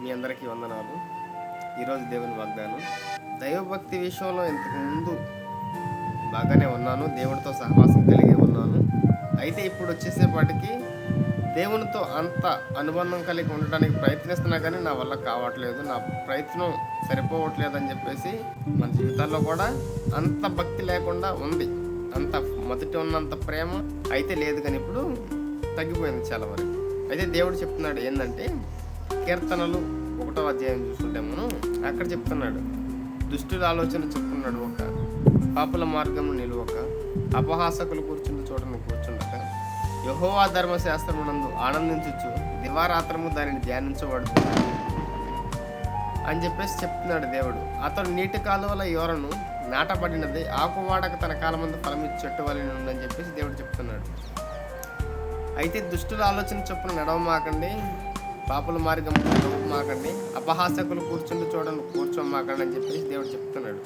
మీ అందరికీ వందనాలు. ఈరోజు దేవుని వాగ్దానం. దైవభక్తి విషయంలో ఇంతకు ముందు బాగానే ఉన్నాను, దేవునితో సహవాసం కలిగి ఉన్నాను. అయితే ఇప్పుడు వచ్చేసేపాటికి దేవునితో అంత అనుబంధం కలిగి ఉండడానికి ప్రయత్నిస్తున్నా కానీ నా వల్ల కావట్లేదు, నా ప్రయత్నం సరిపోవట్లేదు అని చెప్పేసి మన జీవితాల్లో కూడా అంత భక్తి లేకుండా ఉంది. అంత మొదటి ఉన్నంత ప్రేమ అయితే లేదు, కానీ ఇప్పుడు తగ్గిపోయింది చాలా వరకు. అయితే దేవుడు చెప్తున్నాడు ఏంటంటే, కీర్తనలు 1వ అధ్యాయం చూస్తుంటే మనం అక్కడ చెప్తున్నాడు, దుష్టుల ఆలోచన చెప్పుకున్నాడు ఒక, పాపుల మార్గం నిలువక, అపహాసకులు కూర్చుంటూ చోటను కూర్చుండక, యెహోవా ధర్మశాస్త్రమునందు ఆనందించుచు దివారాత్రము దానిని ధ్యానించబడుతున్నాడు అని చెప్పేసి చెప్తున్నాడు దేవుడు. అతడు నీటి కాలువల యోరను నాటబడినది, ఆకువాడక తన కాలమందు ఫలమిచ్చి చెట్టు వలె ఉందని చెప్పేసి దేవుడు చెప్తున్నాడు. అయితే దుష్టుల ఆలోచన చొప్పున నడవమాకండి, పాపుల మార్గం నడవమాకండి, అపహాసకులు కూర్చుంటూ కూర్చోమాకండి అని చెప్పేసి దేవుడు చెప్తున్నాడు.